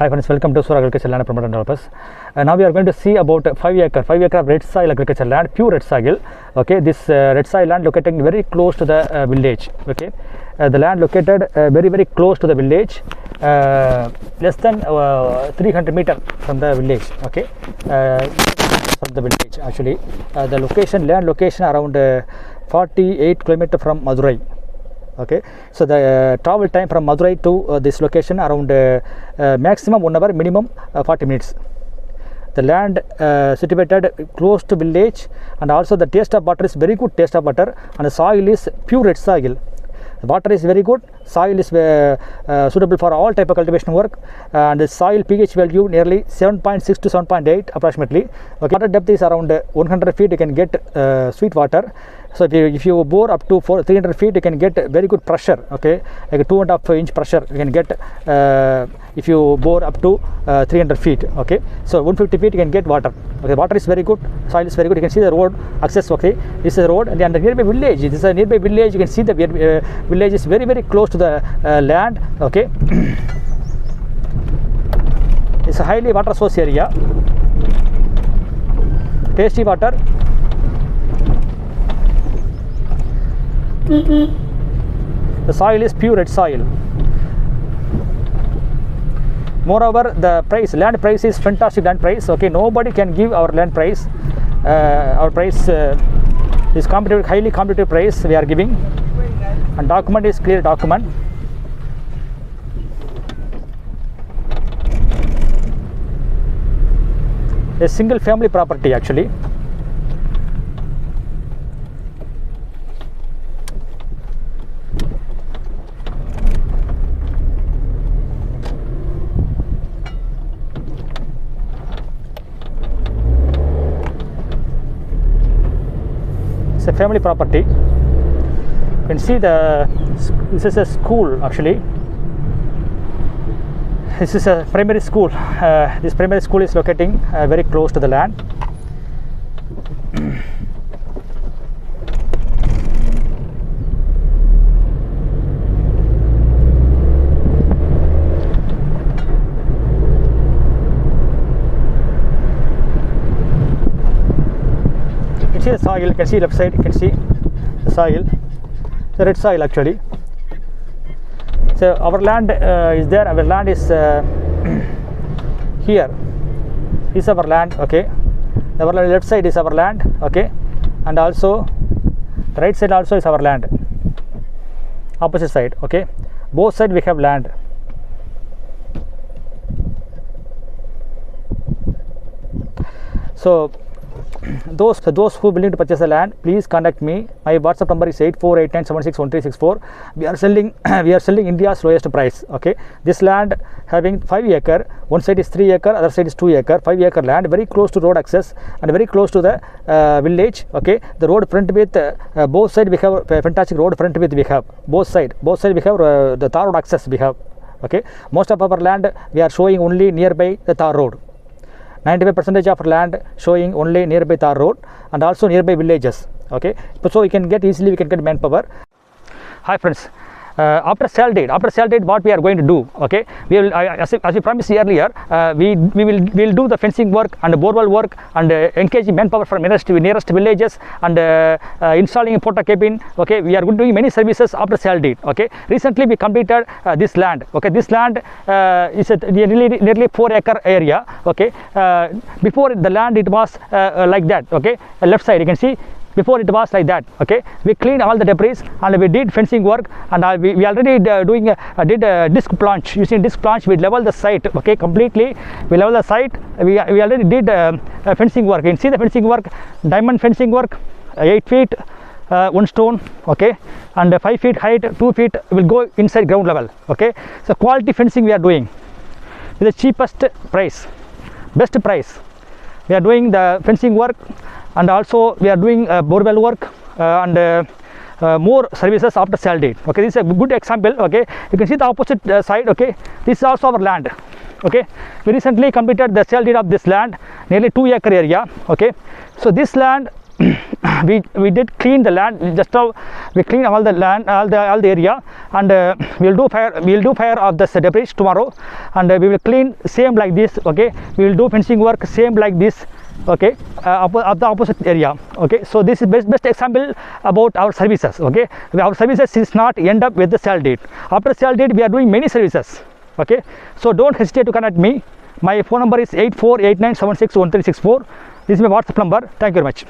Hi friends, welcome to Sura Agriculture Land Promoter Developers. Now we are going to see about 5 acre of red soil agriculture land, pure red soil. Okay, this red soil land located very close to the village. Okay, the land located very close to the village, less than 300 meter from the village. Okay, from the village actually. The location, land location around 48 km from Madurai. Okay, so the travel time from Madurai to this location around maximum 1 hour, minimum 40 minutes. The land situated close to village, and also the taste of water is very good taste of water, and the soil is pure red soil. The water is very good, soil is suitable for all type of cultivation work, and the soil pH value nearly 7.6 to 7.8 approximately. Okay. Water depth is around 100 feet, you can get sweet water. So if you bore up to 300 feet, you can get very good pressure. Okay, like a 2.5 inch pressure you can get if you bore up to 300 feet. Okay, so 150 feet you can get water. Okay, water is very good, soil is very good. You can see the road access. Okay, this is the road, and the nearby village, this is a nearby village. You can see the village is very close to the land. Okay, it's a highly water source area, tasty water. The soil is pure red soil. Moreover, the price, land price is fantastic land price. Okay, nobody can give our land price. Our price is competitive, highly competitive price we are giving, and document is clear document. A single family property actually. It's a family property. You can see this is a school actually. This is a primary school. This primary school is locating very close to the land. You can see the soil, you can see left side, you can see the soil, the red soil actually. So our land is there, our land is here. This is our land. Okay, our left side is our land. Okay, and also the right side also is our land, opposite side. Okay, both sides we have land. So those who willing to purchase the land, please contact me. My WhatsApp number is 8489761364. We are selling India's lowest price. Okay, this land having 5 acre, one side is 3 acre, other side is 2 acre. 5 acre land, very close to road access and very close to the village. Okay, the road front with both side we have fantastic road front with we have both side we have the tar road access we have. Okay, most of our land we are showing only nearby the tar road. 95% of land showing only nearby tar road and also nearby villages. Okay, so we can get manpower. Hi friends, after sale date what we are going to do? Okay, we will as we promised earlier, we will do the fencing work and borewell work and engaging manpower from nearest villages and installing a porta cabin. Okay, we are going to do many services after sale date. Okay, recently we completed this land. Okay, this land is a nearly 4 acre area. Okay, before the land it was like that. Okay, left side you can see. Before it was like that. Okay, we cleaned all the debris and we did fencing work, and we already did disc planch. Using disc planch we level the site. Okay, completely we level the site. We already did fencing work. You can see the fencing work, diamond fencing work, 8 feet 1 stone. Okay, and 5 feet height, 2 feet will go inside ground level. Okay, so quality fencing we are doing with the cheapest price, best price. We are doing the fencing work, and also we are doing borewell work and more services after sale date. Okay, this is a good example. Okay, you can see the opposite side. Okay, this is also our land. Okay, we recently completed the sale deed of this land, nearly 2 acre area. Okay, so this land we did clean the land. Just now we clean all the land, all the area, and we'll do fire of this debris tomorrow, and we will clean same like this. Okay, we will do fencing work same like this. Okay, of the opposite area. Okay, so this is best example about our services. Okay, our services is not end up with the sale deed. After sale deed we are doing many services. Okay, so don't hesitate to contact me. My phone number is 8489761364. This is my WhatsApp number. Thank you very much.